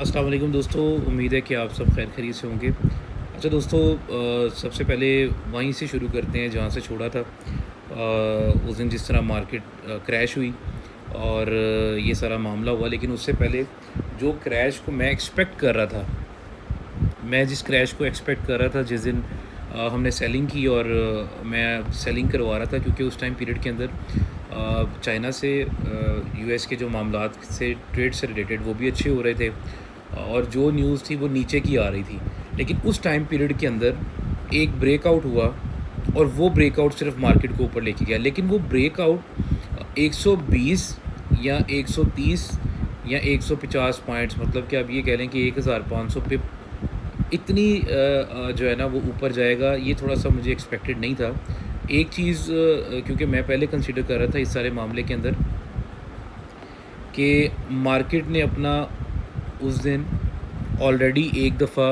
अस्सलाम वालेकुम दोस्तों, उम्मीद है कि आप सब खैर खैरियत से होंगे। अच्छा दोस्तों, सबसे पहले वहीं से शुरू करते हैं जहाँ से छोड़ा था। उस दिन जिस तरह मार्केट क्रैश हुई और ये सारा मामला हुआ, लेकिन उससे पहले जो क्रैश को मैं एक्सपेक्ट कर रहा था, मैं जिस क्रैश को एक्सपेक्ट कर रहा था जिस दिन हमने सेलिंग की और मैं सेलिंग करवा रहा था, क्योंकि उस टाइम पीरियड के अंदर चाइना से यूएस के जो मामलात से ट्रेड से रिलेटेड वो भी अच्छे हो रहे थे और जो न्यूज़ थी वो नीचे की आ रही थी। लेकिन उस टाइम पीरियड के अंदर एक ब्रेकआउट हुआ और वो ब्रेकआउट सिर्फ मार्केट को ऊपर लेके गया, लेकिन वो ब्रेकआउट 120 या 130 या 150 पॉइंट्स, मतलब कि आप ये कह लें कि 1500 पिप इतनी जो है ना वो ऊपर जाएगा, ये थोड़ा-सा मुझे एक्सपेक्टेड नहीं था। एक चीज़ क्योंकि मैं पहले कंसीडर कर रहा था इस सारे मामले के अंदर कि मार्केट ने अपना उस दिन ऑलरेडी एक दफ़ा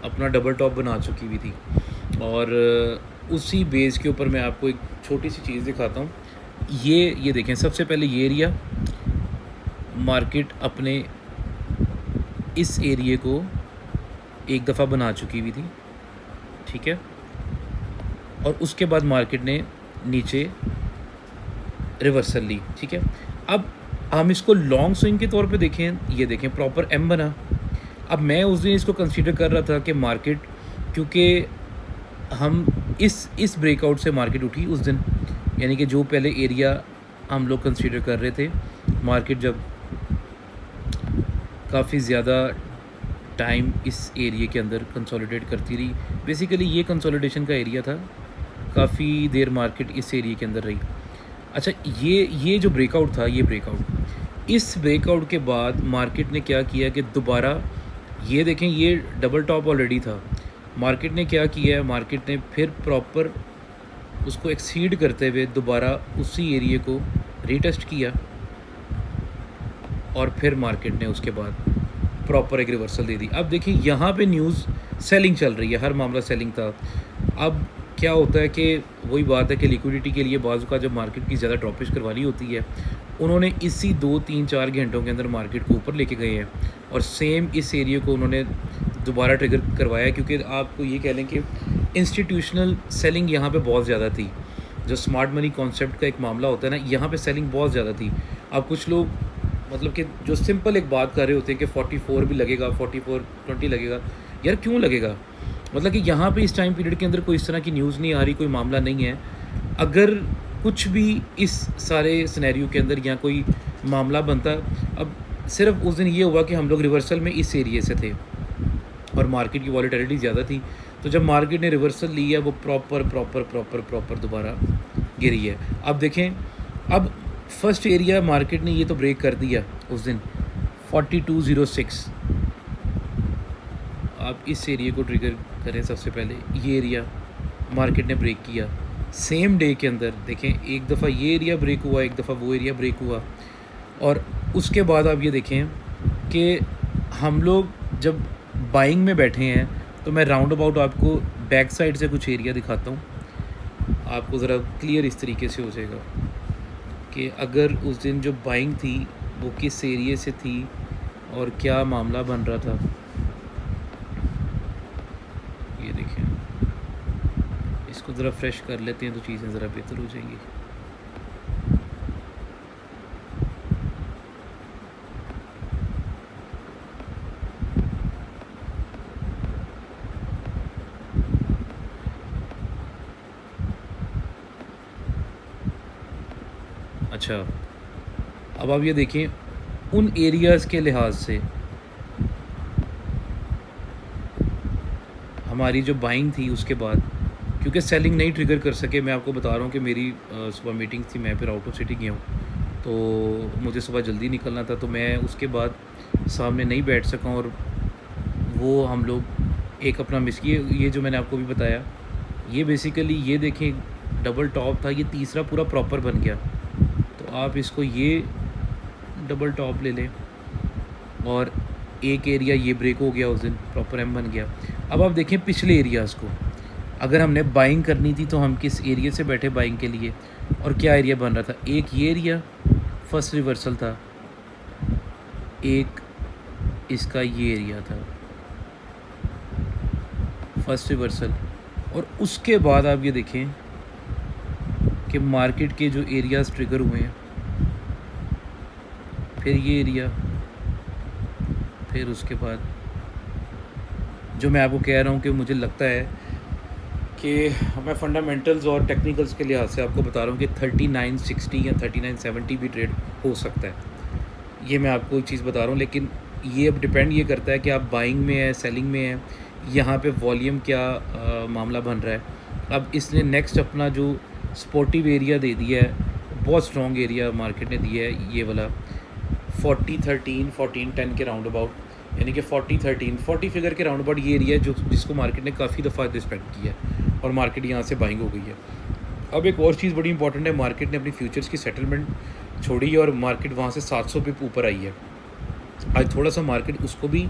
अपना डबल टॉप बना चुकी हुई थी और उसी बेस के ऊपर मैं आपको एक छोटी-सी चीज़ दिखाता हूँ। ये देखें, सबसे पहले ये एरिया मार्केट अपने इस एरिये को एक दफ़ा बना चुकी हुई थी, ठीक है? और उसके बाद मार्केट ने नीचे रिवर्सल ली, ठीक है? अब हम इसको लॉन्ग स्विंग के तौर पे देखें, ये देखें प्रॉपर एम बना। अब मैं उस दिन इसको कंसीडर कर रहा था कि मार्केट, क्योंकि हम इस ब्रेकआउट से मार्केट उठी उस दिन, यानी कि जो पहले एरिया हम लोग कंसीडर कर रहे थे, मार्केट जब काफ़ी ज़्यादा टाइम इस एरिया के अंदर कंसोलिडेट करती रही। बेसिकली ये कंसोलिडेशन का एरिया था, काफ़ी देर मार्केट इस एरिया के अंदर रही। अच्छा, ये जो ब्रेकआउट था, ये ब्रेकआउट, इस ब्रेकआउट के बाद मार्केट ने क्या किया कि दोबारा, ये देखें ये डबल टॉप ऑलरेडी था, मार्केट ने क्या किया है, मार्केट ने फिर प्रॉपर उसको एक्सीड करते हुए दोबारा उसी एरिया को रीटेस्ट किया और फिर मार्केट ने उसके बाद प्रॉपर एक रिवर्सल दे दी। अब देखिए यहाँ पे न्यूज़ सेलिंग चल रही है, हर मामला सेलिंग था। अब क्या होता है कि वही बात है कि लिक्विडिटी के लिए बाज़ का जब मार्केट की ज़्यादा ड्रॉपिश करवानी होती है, उन्होंने इसी 2-3-4 घंटों के अंदर मार्केट को ऊपर लेके गए हैं और सेम इस एरिया को उन्होंने दोबारा ट्रिगर करवाया, क्योंकि आपको ये कह लें कि इंस्टीट्यूशनल सेलिंग यहाँ पे बहुत ज़्यादा थी। जो स्मार्ट मनी कॉन्सेप्ट का एक मामला होता है ना, यहाँ पे सेलिंग बहुत ज़्यादा थी। अब कुछ लोग मतलब कि जो सिंपल एक बात कर रहे होते हैं कि 44 भी लगेगा, 44-20 लगेगा। यार क्यों लगेगा? मतलब कि यहाँ पे इस टाइम पीरियड के अंदर कोई इस तरह की न्यूज़ नहीं आ रही, कोई मामला नहीं है। अगर कुछ भी इस सारे सिनेरियो के अंदर यहाँ कोई मामला बनता, अब सिर्फ उस दिन ये हुआ कि हम लोग रिवर्सल में इस एरिए से थे और मार्केट की वॉलेटिलिटी ज़्यादा थी, तो जब मार्केट ने रिवर्सल लिया वो प्रॉपर दोबारा गिरी है। अब देखें, अब फर्स्ट एरिया मार्केट ने ये तो ब्रेक कर दिया उस दिन 4206। आप इस एरिया को ट्रिगर करें, सबसे पहले ये एरिया मार्केट ने ब्रेक किया सेम डे के अंदर। देखें, एक दफ़ा ये एरिया ब्रेक हुआ, एक दफ़ा वो एरिया ब्रेक हुआ और उसके बाद आप ये देखें कि हम लोग जब बाइंग में बैठे हैं, तो मैं राउंड अबाउट आपको बैक साइड से कुछ एरिया दिखाता हूँ, आपको ज़रा क्लियर इस तरीके से हो जाएगा कि अगर उस दिन जो बाइंग थी वो किस एरिया से थी और क्या मामला बन रहा था। ये देखें, इसको ज़रा फ्रेश कर लेते हैं तो चीज़ें ज़रा बेहतर हो जाएंगी। अच्छा, अब आप ये देखें उन एरियाज़ के लिहाज से हमारी जो बाइंग थी उसके बाद, क्योंकि सेलिंग नहीं ट्रिगर कर सके, मैं आपको बता रहा हूँ कि मेरी सुबह मीटिंग थी, मैं फिर आउट ऑफ सिटी गया हूँ, तो मुझे सुबह जल्दी निकलना था, तो मैं उसके बाद सामने नहीं बैठ सका और वो हम लोग एक अपना मिस किए। ये जो मैंने आपको भी बताया, ये बेसिकली ये देखें डबल टॉप था, ये तीसरा पूरा प्रॉपर बन गया, तो आप इसको ये डबल टॉप ले लें और एक एरिया ये ब्रेक हो गया उस दिन, प्रॉपर एम बन गया। अब आप देखें पिछले एरियाज़ को, अगर हमने बाइंग करनी थी तो हम किस एरिया से बैठे बाइंग के लिए और क्या एरिया बन रहा था। एक ये एरिया फर्स्ट रिवर्सल था, एक इसका ये एरिया था फर्स्ट रिवर्सल। और उसके बाद आप ये देखें कि मार्केट के जो एरियाज़ ट्रिगर हुए हैं, फिर ये एरिया, फिर उसके बाद जो मैं आपको कह रहा हूँ कि मुझे लगता है कि मैं फंडामेंटल्स और टेक्निकल्स के लिहाज से आपको बता रहा हूँ कि 3960 या 3970 भी ट्रेड हो सकता है। ये मैं आपको एक चीज़ बता रहा हूँ, लेकिन ये अब डिपेंड ये करता है कि आप बाइंग में है, सेलिंग में है, यहाँ पे वॉल्यूम क्या मामला बन रहा है। अब इसने नेक्स्ट अपना जो सपोर्टिव एरिया दे दिया है, बहुत स्ट्रॉन्ग एरिया मार्केट ने दिया है, ये वाला 4013 1410 के राउंड अबाउट, यानी कि 4013 फिगर के राउंड अबाउट ये एरिया जो जिसको मार्केट ने काफ़ी दफ़ा रिस्पेक्ट किया है और मार्केट यहाँ से बाइंग हो गई है। अब एक और चीज़ बड़ी इंपॉर्टेंट है, मार्केट ने अपनी फ्यूचर्स की सेटलमेंट छोड़ी है और मार्केट वहाँ से 700 पिप ऊपर आई है। आज थोड़ा सा मार्केट उसको भी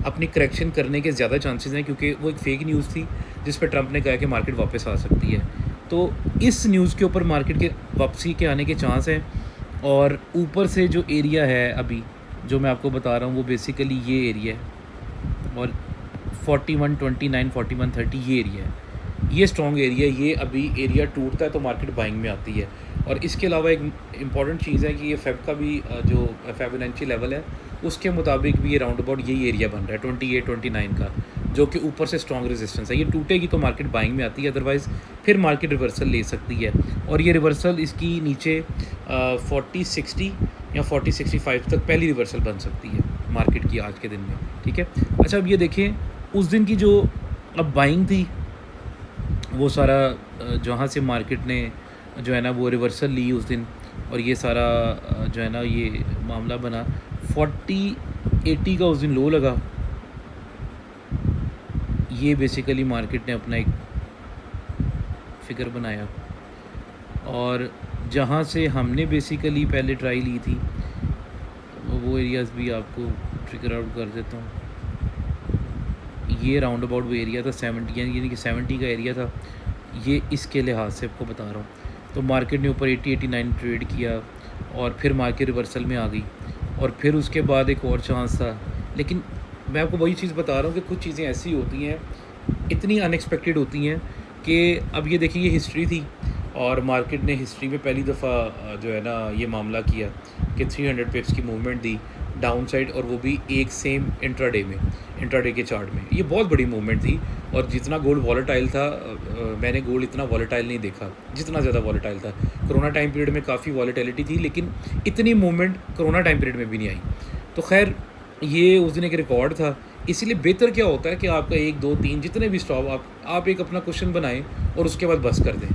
अपनी करेक्शन करने के ज़्यादा चांसेस हैं, क्योंकि वो एक फेक न्यूज़ थी जिस पर ट्रंप ने कहा कि मार्केट वापस आ सकती है। तो इस न्यूज़ के ऊपर मार्केट के वापसी के आने के चांस हैं। और ऊपर से जो एरिया है अभी जो मैं आपको बता रहा हूँ वो बेसिकली ये एरिया है, और 4129 4130 ये एरिया है, ये स्ट्रॉन्ग एरिया। ये अभी एरिया टूटता है तो मार्केट बाइंग में आती है। और इसके अलावा एक इम्पॉर्टेंट चीज़ है कि ये फेब का भी जो फेबोनाची लेवल है उसके मुताबिक भी ये राउंड अबाउट यही एरिया बन रहा है 28-29 का, जो कि ऊपर से स्ट्रॉन्ग रेजिस्टेंस है। ये टूटेगी तो मार्केट बाइंग में आती है, अदरवाइज़ फिर मार्केट रिवर्सल ले सकती है। और ये रिवर्सल इसकी नीचे 4060 या 4065 तक पहली रिवर्सल बन सकती है मार्केट की आज के दिन में, ठीक है। अच्छा, अब ये देखें उस दिन की जो अब बाइंग थी वो सारा जहाँ से मार्केट ने जो है ना वो रिवर्सल ली उस दिन, और ये सारा जो है ना ये मामला बना 4080 का उस दिन लो लगा। ये बेसिकली मार्केट ने अपना एक फिगर बनाया, और जहाँ से हमने बेसिकली पहले ट्राई ली थी वो एरियाज़ भी आपको फिगर आउट कर देता हूँ। ये राउंड अबाउट वो एरिया था 70, यानी कि 70 का एरिया था ये, इसके लिहाज से आपको बता रहा हूँ। तो मार्केट ने ऊपर 80-89 ट्रेड किया और फिर मार्केट रिवर्सल में आ गई, और फिर उसके बाद एक और चांस था। लेकिन मैं आपको वही चीज़ बता रहा हूँ कि कुछ चीज़ें ऐसी होती हैं, इतनी अनएक्सपेक्टेड होती हैं कि अब ये देखिए ये हिस्ट्री थी, और मार्केट ने हिस्ट्री में पहली दफ़ा जो है ना ये मामला किया कि 300 पिप्स की मूवमेंट दी डाउन साइड, और वो भी एक सेम इंट्राडे में, इंट्राडे के चार्ट में। ये बहुत बड़ी मूवमेंट थी, और जितना गोल्ड वॉलेटाइल था मैंने गोल्ड इतना वॉलेटाइल नहीं देखा जितना ज़्यादा वॉलेटाइल था। कोरोना टाइम पीरियड में काफ़ी वॉलेटिलिटी थी, लेकिन इतनी मूवमेंट कोरोना टाइम पीरियड में भी नहीं आई। तो खैर ये उस दिन एक रिकॉर्ड था। इसीलिए बेहतर क्या होता है कि आपका 1 2 3 जितने भी स्टॉप आप एक अपना क्वेश्चन बनाएं और उसके बाद बस कर दें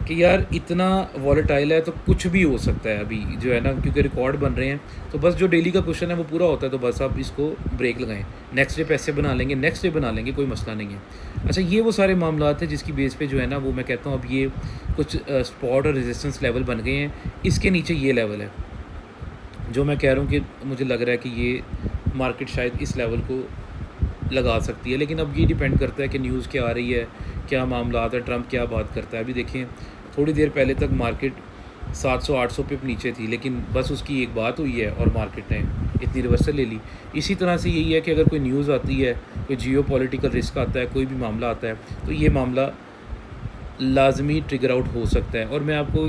कि यार इतना वॉलेटाइल है तो कुछ भी हो सकता है अभी जो है ना, क्योंकि रिकॉर्ड बन रहे हैं। तो बस जो डेली का क्वेश्चन है वो पूरा होता है, तो बस आप इसको ब्रेक लगाएं, नेक्स्ट डे पैसे बना लेंगे, नेक्स्ट डे बना लेंगे, कोई मसला नहीं है। अच्छा, ये वो सारे मामला थे जिसकी बेस पे जो है ना वो मैं कहता हूँ अब ये कुछ स्पॉट और रेजिस्टेंस लेवल बन गए हैं। इसके नीचे ये लेवल है जो मैं कह रहा हूँ कि मुझे लग रहा है कि ये मार्केट शायद इस लेवल को लगा सकती है। लेकिन अब ये डिपेंड करता है कि न्यूज़ क्या आ रही है, क्या मामला आता है, ट्रंप क्या बात करता है। अभी देखें थोड़ी देर पहले तक मार्केट 700-800 पिप नीचे थी, लेकिन बस उसकी एक बात हुई है और मार्केट ने इतनी रिवर्सल ले ली। इसी तरह से यही है कि अगर कोई न्यूज़ आती है, कोई जियो पॉलिटिकल रिस्क आता है, कोई भी मामला आता है, तो ये मामला लाजमी ट्रिगर आउट हो सकता है। और मैं आपको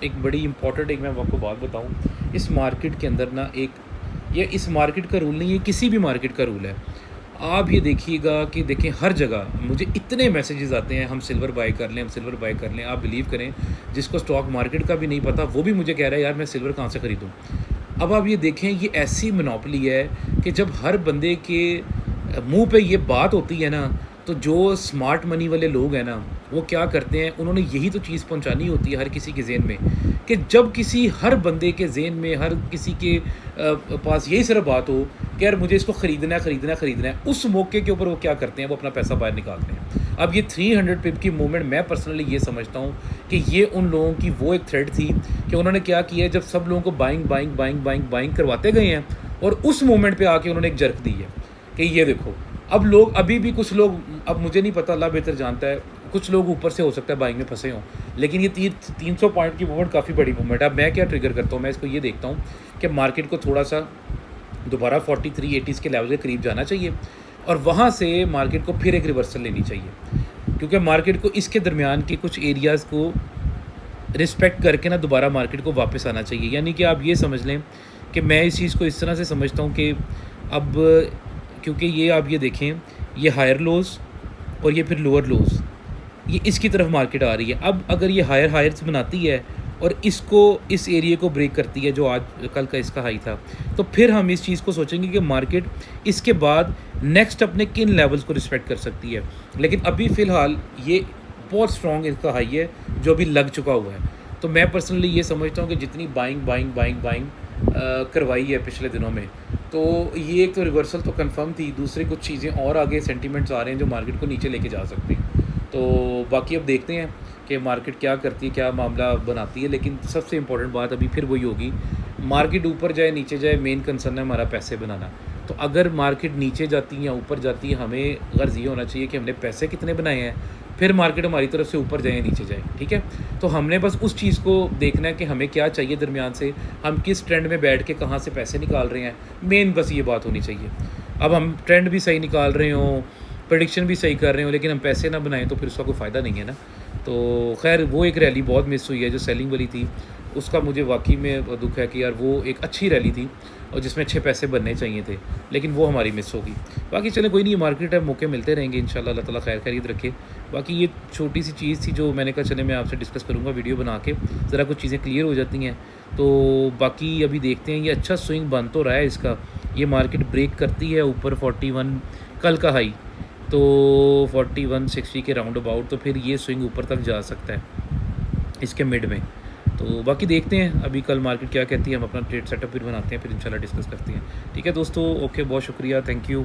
एक बड़ी इंपॉर्टेंट एक मैं आपको बात बताऊं, इस मार्केट के अंदर ना ये इस मार्केट का रूल नहीं है, किसी भी मार्केट का रूल है। आप ये देखिएगा कि देखें हर जगह मुझे इतने मैसेजेस आते हैं, हम सिल्वर बाय कर लें, हम सिल्वर बाय कर लें। आप बिलीव करें, जिसको स्टॉक मार्केट का भी नहीं पता वो भी मुझे कह रहा है यार मैं सिल्वर कहाँ से ख़रीदूँ। अब आप ये देखें, ये ऐसी मोनोपोली है कि जब हर बंदे के मुंह पे ये बात होती है ना, तो जो स्मार्ट मनी वाले लोग हैं ना वो क्या करते हैं, उन्होंने यही तो चीज़ पहुंचानी होती है हर किसी के ज़हन में, कि जब किसी हर बंदे के ज़हन में, हर किसी के पास यही सिर्फ बात हो कि यार मुझे इसको ख़रीदना है, उस मौके के ऊपर वो क्या करते हैं, वो अपना पैसा बाहर निकालते हैं। अब ये 300 पिप की मूवमेंट मैं पर्सनली ये समझता हूँ कि ये उन लोगों की वो एक थ्रेड थी कि उन्होंने क्या किया, जब सब लोगों को बाइंग करवाते गए हैं, और उस मोमेंट पर आके उन्होंने एक जर्क दी है कि ये देखो। अब लोग अभी भी कुछ लोग, अब मुझे नहीं पता, अल्लाह बेहतर जानता है, कुछ लोग ऊपर से हो सकता है बाइंग में फंसे हों, लेकिन ये 300 पॉइंट की मूवमेंट काफ़ी बड़ी मूवमेंट है। अब मैं क्या ट्रिगर करता हूँ, मैं इसको ये देखता हूँ कि मार्केट को थोड़ा सा दोबारा 4380s के लेवल के करीब जाना चाहिए और वहाँ से मार्केट को फिर एक रिवर्सल लेनी चाहिए, क्योंकि मार्केट को इसके दरमियान के कुछ एरियाज़ को रिस्पेक्ट करके ना दोबारा मार्केट को वापस आना चाहिए। यानी कि आप ये समझ लें कि मैं इस चीज़ को इस तरह से समझता हूँ कि अब, क्योंकि ये आप ये देखें, ये हायर लोज़ और ये फिर लोअर लोज़, ये इसकी तरफ मार्केट आ रही है। अब अगर ये हायर हायर्स बनाती है और इसको, इस एरिया को ब्रेक करती है जो आज कल का इसका हाई था, तो फिर हम इस चीज़ को सोचेंगे कि मार्केट इसके बाद नेक्स्ट अपने किन लेवल्स को रिस्पेक्ट कर सकती है। लेकिन अभी फ़िलहाल ये बहुत स्ट्रॉन्ग इसका हाई है जो अभी लग चुका हुआ है। तो मैं पर्सनली ये समझता हूँ कि जितनी बाइंग करवाई है पिछले दिनों में, तो ये एक तो रिवर्सल तो कंफर्म थी, दूसरी कुछ चीज़ें और आगे सेंटीमेंट्स आ रहे हैं जो मार्केट को नीचे लेके जा सकते हैं। तो बाकी अब देखते हैं कि मार्केट क्या करती है, क्या मामला बनाती है। लेकिन सबसे इम्पोर्टेंट बात अभी फिर वही होगी, मार्केट ऊपर जाए नीचे जाए, मेन कंसर्न है हमारा पैसे बनाना। तो अगर मार्केट नीचे जाती है या ऊपर जाती है, हमें गर्ज़ ये होना चाहिए कि हमने पैसे कितने बनाए हैं, फिर मार्केट हमारी तरफ से ऊपर जाए नीचे जाए, ठीक है। तो हमने बस उस चीज़ को देखना है कि हमें क्या चाहिए दरमियान से, हम किस ट्रेंड में बैठ के कहाँ से पैसे निकाल रहे हैं, मेन बस ये बात होनी चाहिए। अब हम ट्रेंड भी सही निकाल रहे हों, प्रेडिक्शन भी सही कर रहे हो, लेकिन हम पैसे ना बनाएं तो फिर उसका कोई फ़ायदा नहीं है ना। तो खैर वो एक रैली बहुत मिस हुई है जो सेलिंग वाली थी, उसका मुझे वाकई में दुख है कि यार वो एक अच्छी रैली थी और जिसमें अच्छे पैसे बनने चाहिए थे, लेकिन वो हमारी मिस होगी। बाकी चले कोई नहीं, मार्केट है, मौके मिलते रहेंगे इंशाल्लाह, अल्लाह ताला खैर खैरियत रखे। बाकी ये छोटी सी चीज़ थी जो मैंने कहा चले मैं आपसे डिस्कस करूँगा वीडियो बना के, ज़रा कुछ चीज़ें क्लियर हो जाती हैं। तो बाकी अभी देखते हैं, ये अच्छा स्विंग बन तो रहा है इसका, ये मार्केट ब्रेक करती है ऊपर 41 कल का हाई, तो 4160 के राउंड अबाउट, तो फिर ये स्विंग ऊपर तक जा सकता है इसके मिड में। तो बाकी देखते हैं अभी कल मार्केट क्या कहती है, हम अपना ट्रेड सेटअप फिर बनाते हैं, फिर इंशाल्लाह डिस्कस करते हैं। ठीक है दोस्तों, ओके, बहुत शुक्रिया, थैंक यू।